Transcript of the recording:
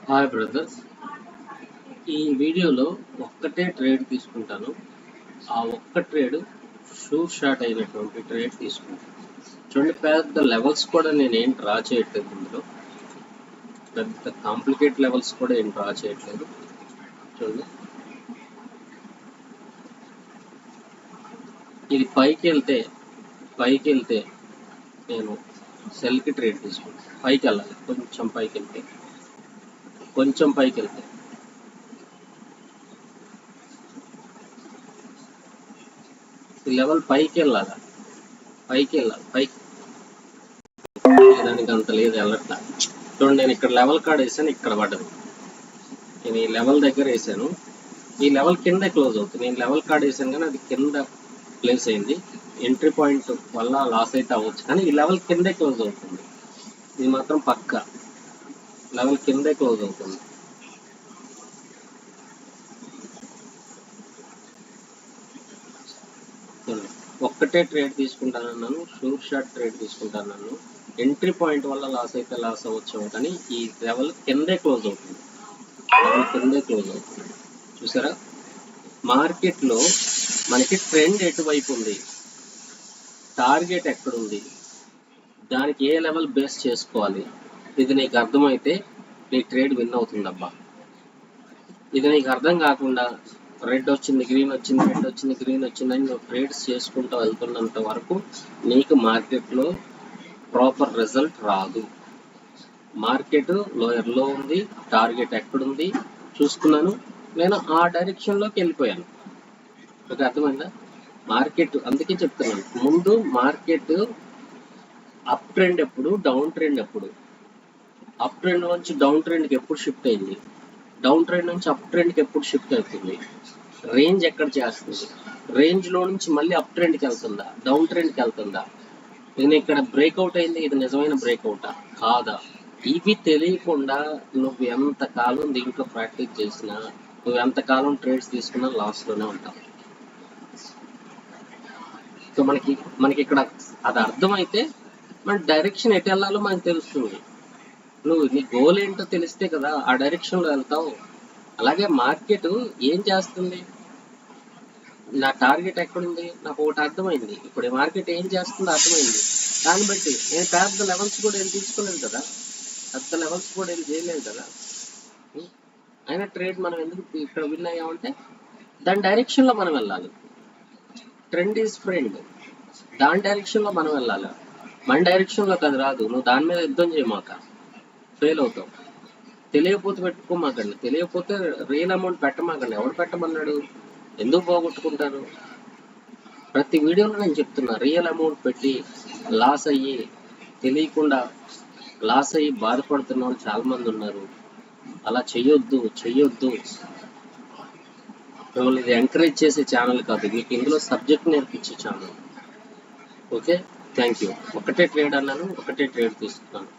Hi brothers, ఈ వీడియోలో ఒక్కటే ట్రేడ్ తీసుకుంటాను. ఆ ఒక్క ట్రేడ్ షూర్ షాట్ అయినటువంటి ట్రేడ్ తీసుకుంటాను. చూడండి, పెద్ద లెవెల్స్ కూడా నేను ఏం డ్రా చేయట్లేదు. ఇందులో పెద్ద కాంప్లికేట్ లెవెల్స్ కూడా ఏం డ్రా చేయట్లేదు. చూడండి, ఇది పైకి వెళ్తే నేను సెల్కి ట్రేడ్ తీసుకుంటాను. పైకి వెళ్ళాలి, కొంచెం పైకి వెళ్తే ఈ లెవెల్ పైకి వెళ్ళాలి. దానికి అంత లేదు, వెళ్ళట్లా. చూడండి, నేను ఇక్కడ లెవెల్ కార్డ్ వేసాను, ఇక్కడ పడ్డది. నేను ఈ లెవెల్ దగ్గర వేసాను, ఈ లెవెల్ కింద క్లోజ్ అవుతుంది. నేను లెవెల్ కార్డ్ వేసాను కానీ అది కింద ప్లేస్ అయింది. ఎంట్రీ పాయింట్ వల్ల లాస్ అయితే అవ్వచ్చు, కానీ ఈ లెవెల్ కిందే క్లోజ్ అవుతుంది. ఇది మాత్రం పక్కా, లెవెల్ కిందే క్లోజ్ అవుతుంది. ఒక్కటే ట్రేడ్ తీసుకుంటానన్నాను, షూర్ షాట్ ట్రేడ్ తీసుకుంటానన్నాను. ఎంట్రీ పాయింట్ వల్ల లాస్ అయితే లాస్ అవ్వచ్చు, కానీ ఈ లెవెల్ కిందే క్లోజ్ అవుతుంది. చూసారా, మార్కెట్లో మనకి ట్రెండ్ ఎటువైపు ఉంది, టార్గెట్ ఎక్కడుంది, దానికి ఏ లెవెల్ బేస్ చేసుకోవాలి, ఇది నీకు అర్థమైతే నీ ట్రేడ్ విన్ అవుతుందబ్బా. ఇది నీకు అర్థం కాకుండా రెడ్ వచ్చింది, గ్రీన్ వచ్చిందని నువ్వు ట్రేడ్స్ చేసుకుంటూ వెళ్తున్నంత వరకు నీకు మార్కెట్లో ప్రాపర్ రిజల్ట్ రాదు. మార్కెట్ లోయర్లో ఉంది, టార్గెట్ ఎక్కడుంది చూసుకున్నాను, నేను ఆ డైరెక్షన్లోకి వెళ్ళిపోయాను. ఒక అర్థమైందా? మార్కెట్ అందుకే చెప్తున్నాను, ముందు మార్కెట్ అప్ ట్రెండ్ ఎప్పుడు, డౌన్ ట్రెండ్ ఎప్పుడు, అప్ ట్రెండ్ నుంచి డౌన్ ట్రెండ్కి ఎప్పుడు షిఫ్ట్ అయింది, డౌన్ ట్రెండ్ నుంచి అప్ ట్రెండ్కి ఎప్పుడు షిఫ్ట్ అవుతుంది, రేంజ్ ఎక్కడ చేస్తుంది, రేంజ్లో నుంచి మళ్ళీ అప్ ట్రెండ్కి వెళ్తుందా, డౌన్ ట్రెండ్కి వెళ్తుందా, ఇది ఇక్కడ బ్రేక్అవుట్ అయింది, ఇది నిజమైన బ్రేక్అవుటా కాదా, ఇవి తెలియకుండా నువ్వు ఎంతకాలం దీంట్లో ప్రాక్టీస్ చేసినా, నువ్వు ఎంతకాలం ట్రేడ్స్ తీసుకున్నా లాస్లోనే ఉంటావు. సో మనకి ఇక్కడ అది అర్థమైతే మన డైరెక్షన్ ఎటు వెళ్ళాలో మనకు తెలుస్తుంది. నువ్వు నీ గోల్ ఏంటో తెలిస్తే కదా ఆ డైరెక్షన్లో వెళ్తావు. అలాగే మార్కెట్ ఏం చేస్తుంది, నా టార్గెట్ ఎక్కడుంది నాకు ఒకటి అర్థమైంది. ఇప్పుడు మార్కెట్ ఏం చేస్తుందో అర్థమైంది. దాన్ని బట్టి నేను పెద్ద లెవెల్స్ కూడా ఏం తీసుకోలేదు కదా, ఏం చేయలేదు కదా. అయినా ట్రేడ్ మనం ఎందుకు ఇక్కడ విన్ అయ్యామంటే దాని డైరెక్షన్లో మనం వెళ్ళాలి. ట్రెండ్ ఈజ్ ఫ్రెండ్, దాని డైరెక్షన్లో మనం వెళ్ళాలి. మన డైరెక్షన్లోకి అది రాదు. నువ్వు దాని మీద యుద్ధం చేయమాక, ఫెయిల్ అవుతావు. తెలియకపోతే పెట్టుకోమాకండి, తెలియకపోతే రియల్ అమౌంట్ పెట్టమాకండి. ఎవరు పెట్టమన్నాడు? ఎందుకు పోగొట్టుకుంటారు? ప్రతి వీడియోలో నేను చెప్తున్నా, రియల్ అమౌంట్ పెట్టి లాస్ అయ్యి తెలియకుండా లాస్ అయ్యి బాధపడుతున్న వాళ్ళు చాలా మంది ఉన్నారు. అలా చెయ్యొద్దు. మిమ్మల్ని ఇది ఎంకరేజ్ చేసే ఛానల్ కాదు, మీకు ఇందులో సబ్జెక్ట్ నేర్పించే ఛానల్. Okay, thank you. ఒకటే ట్రేడ్ అన్నాను, ఒకటే ట్రేడ్ తీసుకున్నాను.